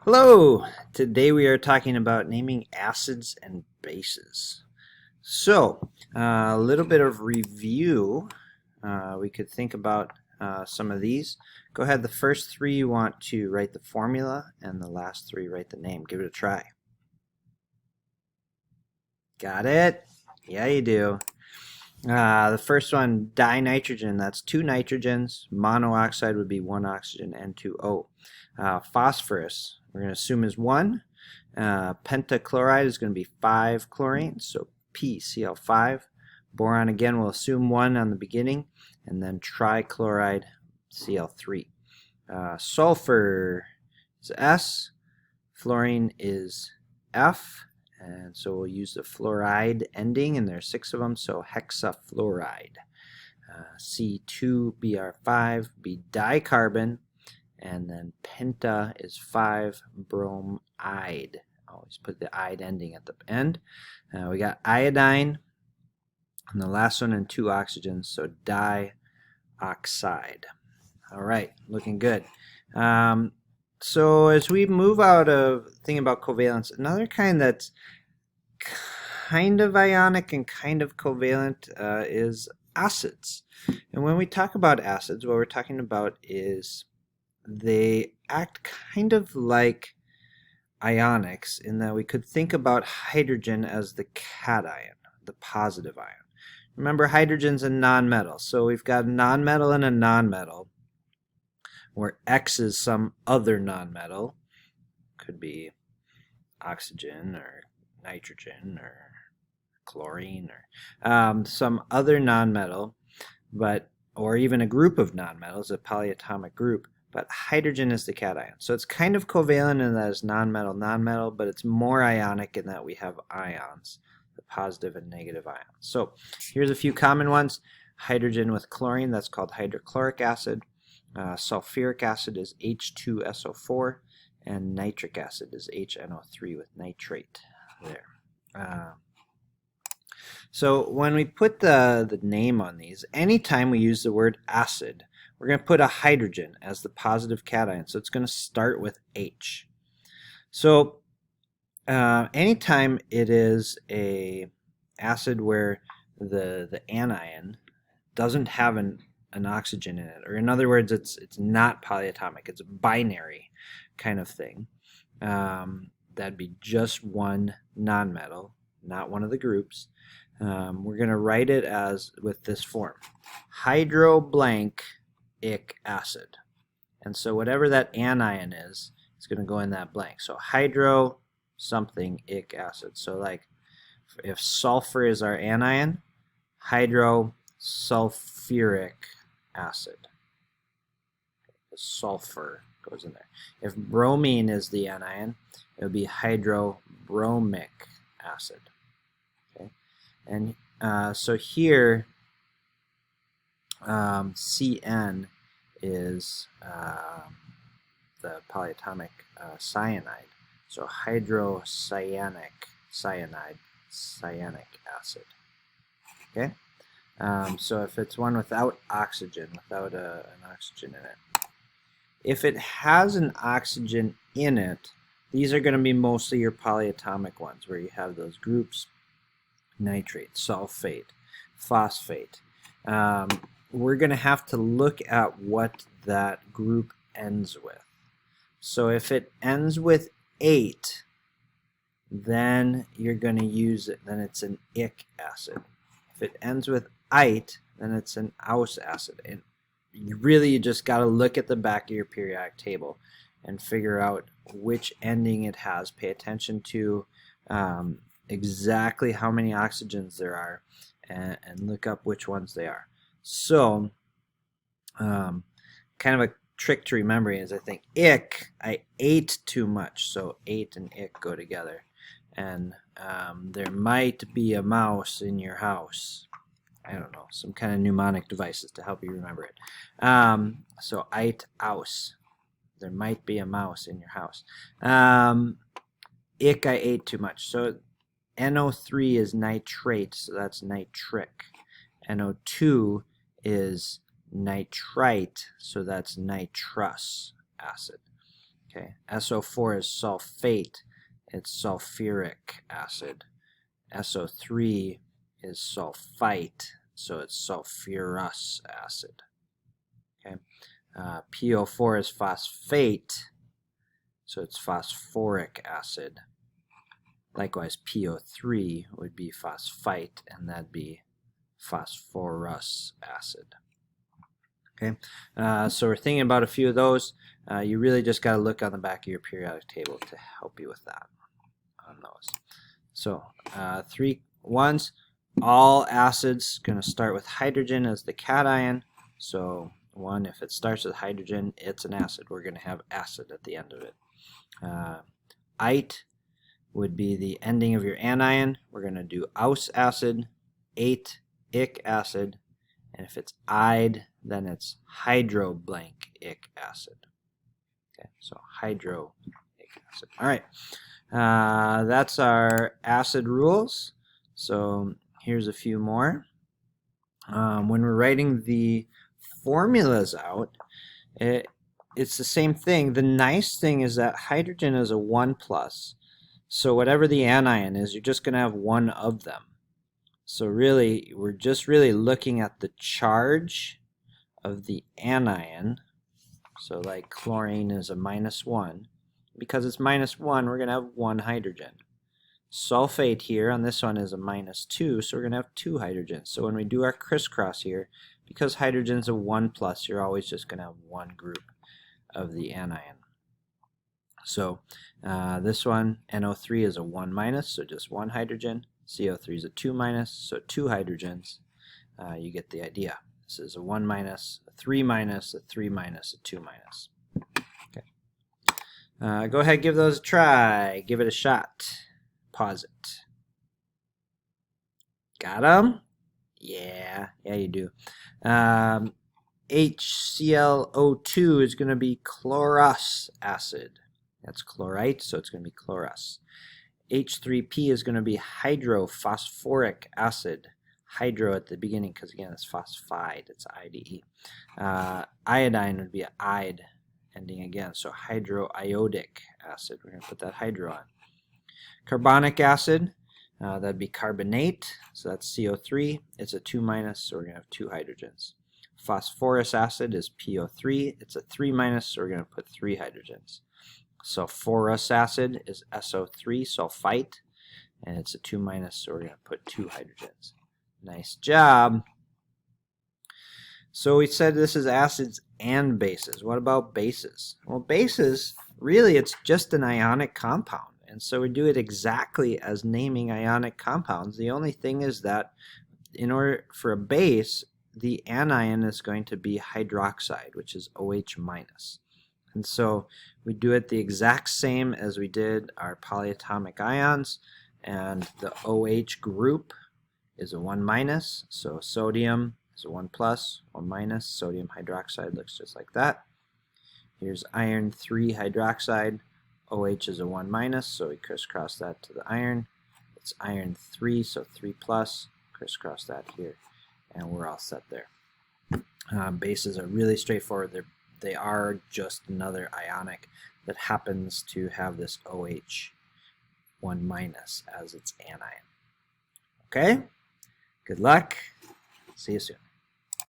Hello! Today we are talking about naming acids and bases. So, a little bit of review. We could think about some of these. Go ahead, the first three you want to write the formula, and the last three write the name. Give it a try. Got it? Yeah, you do. The first one, dinitrogen, that's two nitrogens. Monoxide would be one oxygen, N2O. Phosphorus, we're going to assume is 1. Pentachloride is going to be 5 chlorines, so PCl5. Boron, again, we'll assume 1 on the beginning, and then trichloride, Cl3. Sulfur is S. Fluorine is F. And so we'll use the fluoride ending, and there's 6 of them, so hexafluoride. C2Br5, be dicarbon, and then penta is 5-bromide. Always put the ide ending at the end. We got iodine, and the last one, and 2 oxygens, so dioxide. All right, looking good. So as we move out of thinking about covalence, another kind that's kind of ionic and kind of covalent is acids. And when we talk about acids, what we're talking about is they act kind of like ionics in that we could think about hydrogen as the cation, the positive ion. Remember, hydrogen's a nonmetal, so we've got a nonmetal and a nonmetal, where X is some other nonmetal. Could be oxygen or nitrogen or chlorine or some other nonmetal, or even a group of nonmetals, a polyatomic group. But hydrogen is the cation. So it's kind of covalent in that it's nonmetal, but it's more ionic in that we have ions, the positive and negative ions. So here's a few common ones. Hydrogen with chlorine, that's called hydrochloric acid. Sulfuric acid is H2SO4, and nitric acid is HNO3 with nitrate there. So when we put the name on these, anytime we use the word acid, we're going to put a hydrogen as the positive cation, so it's going to start with H. So anytime it is a acid where the anion doesn't have an oxygen in it, or in other words, it's not polyatomic, it's a binary kind of thing, that'd be just one nonmetal, not one of the groups. We're going to write it as with this form: hydro blank ic acid. And so whatever that anion is, it's going to go in that blank. So hydro something ic acid. So like if sulfur is our anion, hydro sulfuric acid. The sulfur goes in there. If bromine is the anion, it would be hydrobromic acid. Okay, and so here CN is the polyatomic cyanide. So hydrocyanic cyanic acid. Okay. So if it's one without oxygen, without an oxygen in it. If it has an oxygen in it, these are going to be mostly your polyatomic ones, where you have those groups: nitrate, sulfate, phosphate. We're going to have to look at what that group ends with. So if it ends with 8, then you're going to use it. Then it's an ic acid. If it ends with ite, then it's an aus acid. And you just got to look at the back of your periodic table and figure out which ending it has. Pay attention to exactly how many oxygens there are, and look up which ones they are. So kind of a trick to remembering is, I think, ic, I ate too much. So ate and ic go together. And there might be a mouse in your house. I don't know, some kind of mnemonic devices to help you remember it. So ite aus. There might be a mouse in your house. Ic, I ate too much. So NO3 is nitrate, so that's nitric. NO2 is nitrite, so that's nitrous acid. Okay, SO4 is sulfate, it's sulfuric acid. SO3 is sulfite, so it's sulfurous acid. Okay, PO4 is phosphate, so it's phosphoric acid. Likewise, PO3 would be phosphite, and that'd be phosphorus acid. Okay, so we're thinking about a few of those. You really just got to look on the back of your periodic table to help you with that on those. So 3 ones, all acids going to start with hydrogen as the cation. So 1, if it starts with hydrogen, it's an acid. We're going to have acid at the end of it. Ite would be the ending of your anion. We're going to do aus acid, ate, ic acid, and if it's ide, then it's hydroblank-ic acid. Okay, so hydro-ic acid. All right, that's our acid rules. So here's a few more. When we're writing the formulas out, it's the same thing. The nice thing is that hydrogen is a 1+. So whatever the anion is, you're just going to have one of them. So really, we're just really looking at the charge of the anion. So like chlorine is a -1. Because it's -1, we're going to have 1 hydrogen. Sulfate here on this one is a -2, so we're going to have 2 hydrogens. So when we do our crisscross here, because hydrogen's a 1+, you're always just going to have 1 group of the anion. So this one, NO3 is a 1-, so just 1 hydrogen. CO3 is a 2-, so 2 hydrogens. You get the idea. This is a 1-, a 3-, a 3-, a 2-. Okay. Go ahead, give those a try. Give it a shot. Pause it. Got them? Yeah, you do. HClO2 is going to be chlorous acid. That's chlorite, so it's going to be chlorous. H3P is going to be hydrophosphoric acid. Hydro at the beginning because, again, it's phosphide. It's IDE. Iodine would be an ide ending again, so hydroiodic acid. We're going to put that hydro on. Carbonic acid, that'd be carbonate, so that's CO3. It's a 2-, so we're going to have 2 hydrogens. Phosphorus acid is PO3. It's a 3-, so we're going to put 3 hydrogens. Sulfurous acid is SO3, sulfite, and it's a 2-, so we're going to put 2 hydrogens. Nice job. So we said this is acids and bases. What about bases? Well, bases, really it's just an ionic compound, and so we do it exactly as naming ionic compounds. The only thing is that in order for a base, the anion is going to be hydroxide, which is OH-. And so we do it the exact same as we did our polyatomic ions, and the OH group is a 1-, so sodium is a 1+, 1-, sodium hydroxide looks just like that. Here's iron 3 hydroxide, OH is a 1-, so we crisscross that to the iron. It's iron 3, so 3+, crisscross that here, and we're all set there. Bases are really straightforward. They are just another ionic that happens to have this OH 1- as its anion. Okay? Good luck. See you soon.